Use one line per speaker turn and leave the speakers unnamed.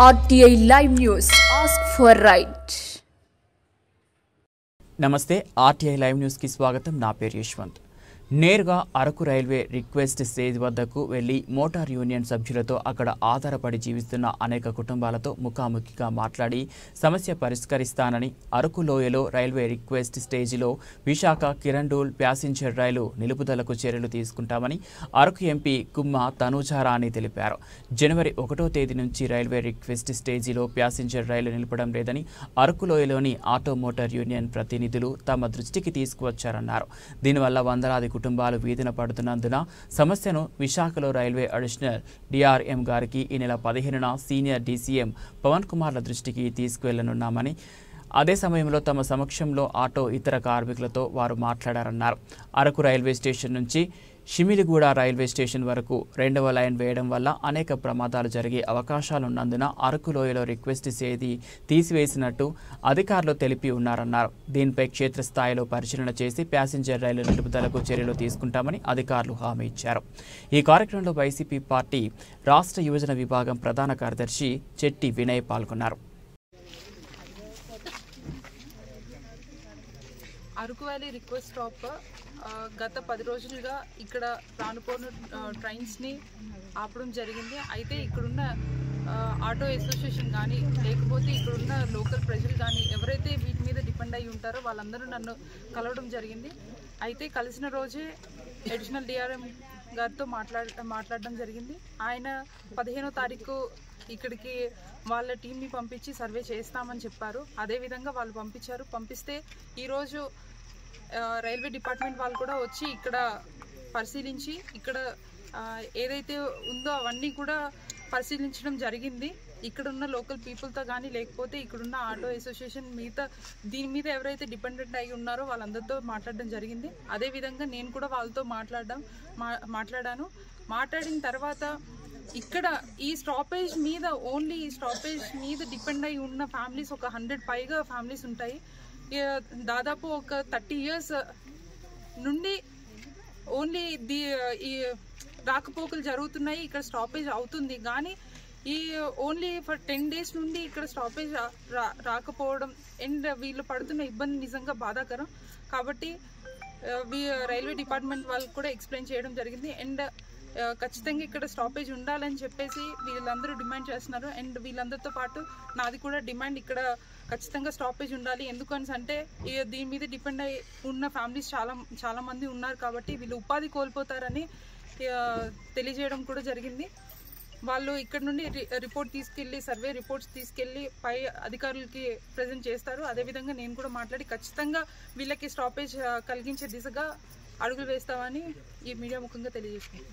RTI Live News. Ask for right.
నమస్తే RTI Live News కి స్వాగతం. నా పేరు యశ్వంత్. నేరుగా అరకు రైల్వే రిక్వెస్ట్ స్టేజ్ వద్దకు వెళ్లి మోటార్ యూనియన్ సభ్యులతో అక్కడ ఆధారపడి జీవిస్తున్న అనేక కుటుంబాలతో ముఖాముఖిగా మాట్లాడి సమస్య పరిష్కరిస్తానని, అరకు లోయలో రైల్వే రిక్వెస్ట్ స్టేజిలో విశాఖ కిరండూల్ ప్యాసింజర్ రైలు నిలుపుదలకు చర్యలు తీసుకుంటామని అరకు ఎంపీ కుమ్మ తనూజారాణి తెలిపారు. జనవరి 1వ తేదీ నుంచి రైల్వే రిక్వెస్ట్ స్టేజిలో ప్యాసింజర్ రైలు నిలపడం లేదని అరకు లోయలోని ఆటో మోటార్ యూనియన్ ప్రతినిధులు తమ దృష్టికి తీసుకువచ్చారన్నారు. దీనివల్ల వందలాది కుటుంబాలు వీధిన పడుతున్నందున సమస్యను విశాఖలో రైల్వే అడిషనల్ డిఆర్ఎం గారికి ఈ నెల 15న సీనియర్ డీసీఎం పవన్ కుమార్ల దృష్టికి తీసుకువెళ్లనున్నామని, అదే సమయంలో తమ సమక్షంలో ఆటో ఇతర కార్మికులతో వారు మాట్లాడారన్నారు. అరకు రైల్వే స్టేషన్ నుంచి షిమిలిగూడ రైల్వే స్టేషన్ వరకు 2వ లైన్ వేయడం వల్ల అనేక ప్రమాదాలు జరిగే అవకాశాలున్నందున అరకు లోయలో రిక్వెస్ట్ చేసి తీసివేసినట్టు అధికారులు తెలిపి ఉన్నారన్నారు. దీనిపై క్షేత్రస్థాయిలో పరిశీలన చేసి ప్యాసింజర్ రైలు నిలుపుదలకు చర్యలు తీసుకుంటామని అధికారులు హామీ ఇచ్చారు. ఈ కార్యక్రమంలో వైసీపీ పార్టీ రాష్ట్ర యువజన విభాగం ప్రధాన కార్యదర్శి చెట్టి వినయ్ పాల్గొన్నారు.
అరకు వ్యాలీ రిక్వెస్ట్ స్టాప్ గత 10 రోజులుగా ఇక్కడ రానుపోను ట్రైన్స్ని ఆపడం జరిగింది. అయితే ఇక్కడున్న ఆటో అసోసియేషన్ కానీ లేకపోతే ఇక్కడున్న లోకల్ ప్రజలు కానీ ఎవరైతే వీటి మీద డిపెండ్ అయి ఉంటారో వాళ్ళందరూ నన్ను కలవడం జరిగింది. అయితే కలిసిన రోజే అడిషనల్ డిఆర్ఎం గారితో మాట్లాడడం జరిగింది. ఆయన 15వ తారీఖు ఇక్కడికి వాళ్ళ టీంని పంపించి సర్వే చేస్తామని చెప్పారు. అదేవిధంగా వాళ్ళు పంపిస్తే ఈరోజు రైల్వే డిపార్ట్మెంట్ వాళ్ళు కూడా వచ్చి ఇక్కడ పరిశీలించి ఇక్కడ ఏదైతే ఉందో అవన్నీ కూడా పరిశీలించడం జరిగింది. ఇక్కడున్న లోకల్ పీపుల్తో కానీ లేకపోతే ఇక్కడున్న ఆటో అసోసియేషన్ దీని మీద ఎవరైతే డిపెండెంట్ అయి ఉన్నారో వాళ్ళందరితో మాట్లాడడం జరిగింది. అదేవిధంగా నేను కూడా వాళ్ళతో మాట్లాడాను. మాట్లాడిన తర్వాత ఇక్కడ ఈ స్టాపేజ్ మీద డిపెండ్ అయి ఉన్న ఫ్యామిలీస్ ఒక 100 పైగా ఫ్యామిలీస్ ఉంటాయి. దాదాపు ఒక 30 years నుండి ఓన్లీ ఈ రాకపోకలు జరుగుతున్నాయి. ఇక్కడ స్టాపేజ్ అవుతుంది కానీ ఈ ఓన్లీ ఫర్ 10 days నుండి ఇక్కడ స్టాపేజ్ రాకపోవడం అండ్ వీళ్ళు పడుతున్న ఇబ్బంది నిజంగా బాధాకరం. కాబట్టి రైల్వే డిపార్ట్మెంట్ వాళ్ళకి కూడా ఎక్స్ప్లెయిన్ చేయడం జరిగింది. అండ్ ఖచ్చితంగా ఇక్కడ స్టాపేజ్ ఉండాలని చెప్పేసి వీళ్ళందరూ డిమాండ్ చేస్తున్నారు. అండ్ వీళ్ళందరితో పాటు నాది కూడా డిమాండ్, ఇక్కడ ఖచ్చితంగా స్టాపేజ్ ఉండాలి. ఎందుకని అంటే దీని మీద డిపెండ్ అయి ఉన్న ఫ్యామిలీస్ చాలా మంది ఉన్నారు కాబట్టి వీళ్ళు ఉపాధి కోల్పోతారని తెలియజేయడం కూడా జరిగింది. వాళ్ళు ఇక్కడ నుండి సర్వే రిపోర్ట్స్ తీసుకెళ్ళి పై అధికారులకి ప్రజెంట్ చేస్తారు. అదేవిధంగా నేను కూడా మాట్లాడి ఖచ్చితంగా వీళ్ళకి స్టాపేజ్ కలిగించే దిశగా అడుగులు వేస్తామని ఈ మీడియా ముఖంగా తెలియజేస్తున్నాను.